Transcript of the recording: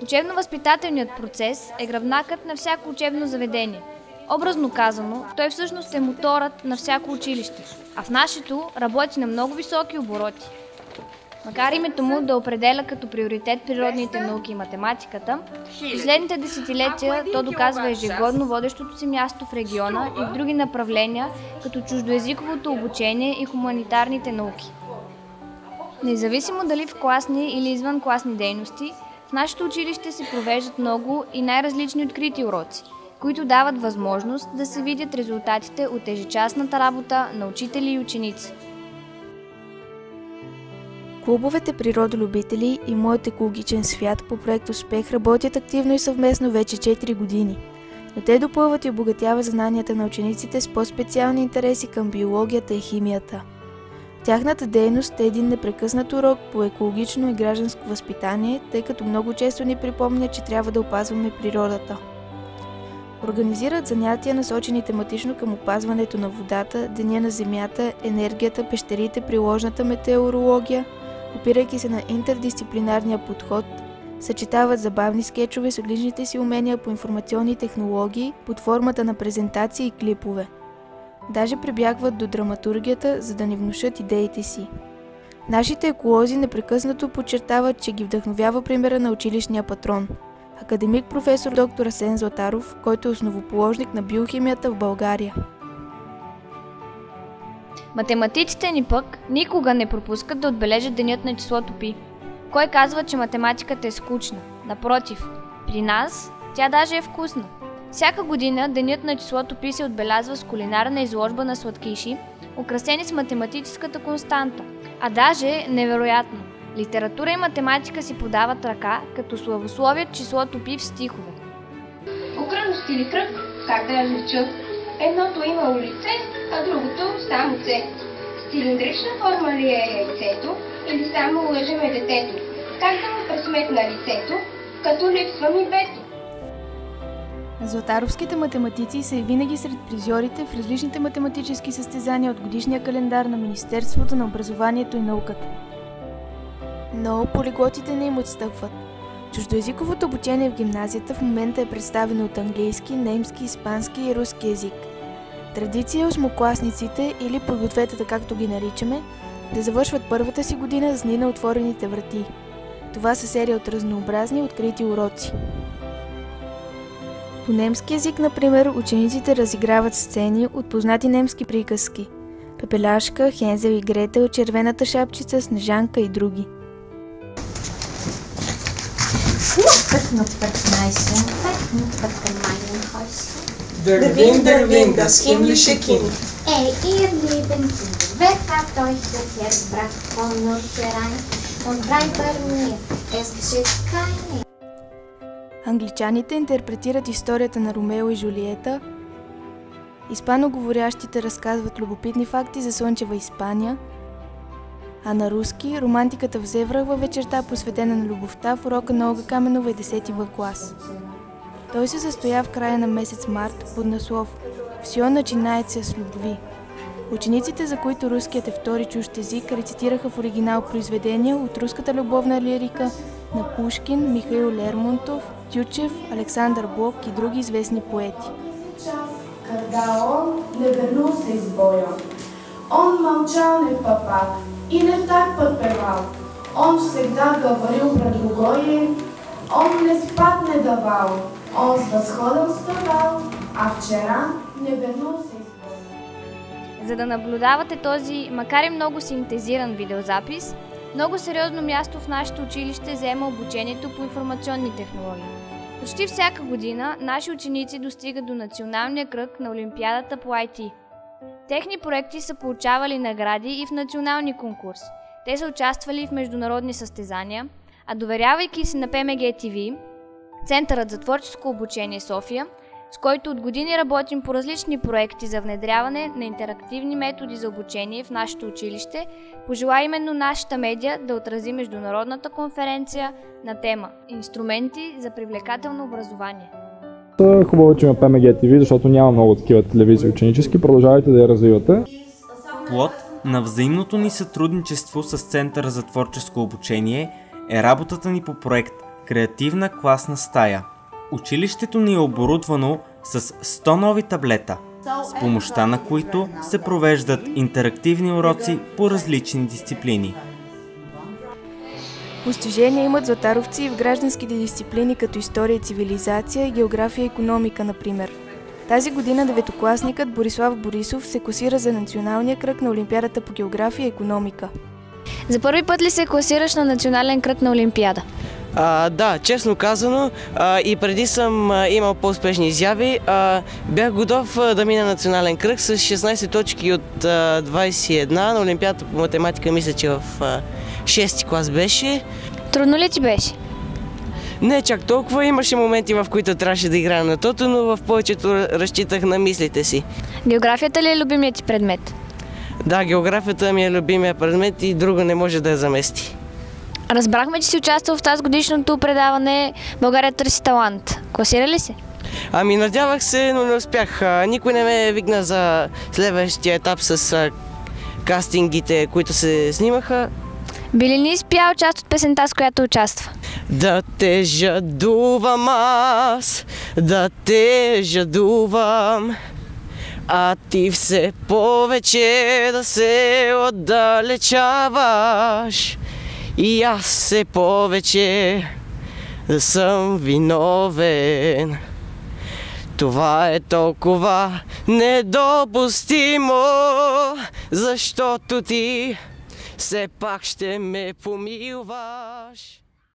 Учебно-възпитателният процес е гръбнакът на всяко учебно заведение. Образно казано, той всъщност е моторът на всяко училище, а в нашето работи на много високи обороти. Макар името му да определя като приоритет природните науки и математиката, в последните десетилетия то доказва ежегодно водещото си място в региона и в други направления, като чуждоезиковото обучение и хуманитарните науки. Независимо дали в класни или извънкласни дейности, в нашето училище се провеждат много и най-различни открити уроци, които дават възможност да се видят резултатите от ежечасната работа на учители и ученици. Клубовете природолюбители и Моят екологичен свят по проект Успех работят активно и съвместно вече 4 години, но те допълват и обогатяват знанията на учениците с по-специални интереси към биологията и химията. Тяхната дейност е един непрекъснат урок по екологично и гражданско възпитание, тъй като много често ни припомня, че трябва да опазваме природата. Организират занятия, насочени тематично към опазването на водата, деня на земята, енергията, пещерите, приложната метеорология, опирайки се на интердисциплинарния подход, съчетават забавни скетчове с отличните си умения по информационни технологии под формата на презентации и клипове. Даже прибягват до драматургията, за да ни внушат идеите си. Нашите еколози непрекъснато подчертават, че ги вдъхновява примера на училищния патрон – академик професор доктор Асен Златаров, който е основоположник на биохимията в България. Математиците ни пък никога не пропускат да отбележат денят на числото π. Кой казва, че математиката е скучна? Напротив, при нас тя даже е вкусна. Всяка година денят на числото π се отбелязва с кулинарна изложба на сладкиши, украсени с математическата константа. А даже, невероятно, литература и математика си подават ръка, като славословят числото π в стихове. Окръжност или кръг, как да различа? Едното имало лице, а другото само С. Цилиндрична форма ли е яйцето или само лъжеме детето? Как да му пресметна лицето, като липсва ми бето? Златаровските математици са и винаги сред призьорите в различните математически състезания от годишния календар на Министерството на образованието и науката. Но полиглотите не им отстъпват. Чуждоезиковото обучение в гимназията в момента е представено от английски, немски, испански и руски език. Традиция е осмокласниците, или подгответата, както ги наричаме, да завършват първата си година с дни на отворените врати. Това са серия от разнообразни открити уроци. По немски език, например, учениците разиграват сцени от познати немски приказки – Пепеляшка, Хензел и Гретел, Червената шапчица, Снежанка и други. Der Wind, das himmlische Kind. Ey, ihr lieben Kinder, wer hat euch hergebracht von Nordrhein und Rhein bei mir? Es geschieht keine. Англичаните интерпретират историята на Ромео и Жулиета, испаноговорящите разказват любопитни факти за слънчева Испания, а на руски романтиката взе връх във вечерта, посветена на любовта в урока на Олга Каменова и 10-ти В клас. Той се състоя в края на месец март под наслов «Все начинается с любви». Учениците, за които руският е втори чужд език, рецитираха в оригинал произведения от руската любовна лирика на Пушкин, Михаил Лермонтов, Тютчев, Александър Блок и други известни поети. Когда он не вернулся из боя, он молчал не в попад и не так подпевал. Он всегда говорил про другое, он не спать не давал, он с восходом вставал, а вчера не вернулся из боя. За да наблюдавате този, макар и много синтезиран видеозапис, много сериозно място в нашето училище заема обучението по информационни технологии. Почти всяка година наши ученици достигат до националния кръг на Олимпиадата по IT. Техни проекти са получавали награди и в национални конкурси. Те са участвали в международни състезания, а доверявайки се на ПМГ TV, Центърът за творческо обучение София, с който от години работим по различни проекти за внедряване на интерактивни методи за обучение в нашето училище, пожела именно нашата медия да отрази международната конференция на тема «Инструменти за привлекателно образование». Хубаво, че има ПМГ TV, защото няма много такива телевизии ученически. Продължавайте да я развивате. Плод на взаимното ни сътрудничество с Центъра за творческо обучение е работата ни по проект Креативна класна стая. Училището ни е оборудвано с 100 нови таблета, с помощта на които се провеждат интерактивни уроци по различни дисциплини. Постижения имат златаровци в гражданските дисциплини като история и цивилизация, география и икономика, например. Тази година деветокласникът Борислав Борисов се класира за националния кръг на Олимпиадата по география и икономика. За първи път ли се класираш на национален кръг на Олимпиада? Да, честно казано, и преди съм имал по-успешни изяви. Бях готов да мина национален кръг с 16 точки от 21 на Олимпиадата по математика, мисля, че в 6-ти клас беше. Трудно ли ти беше? Не чак толкова, имаше моменти, в които трябваше да играя на тото, но в повечето разчитах на мислите си. Географията ли е любимият ти предмет? Да, географията ми е любимия предмет и друго не може да я замести. Разбрахме, че си участвал в тази годишното предаване България търси талант. Класира ли се? Надявах се, но не успях. Никой не ме викна за следващия етап с кастингите, които се снимаха. Би ли ни изпял част от песента, с която участва? Да те жадувам аз, да те жадувам, а ти все повече да се отдалечаваш. И аз все повече да съм виновен. Това е толкова недопустимо, защото ти все пак ще ме помилваш.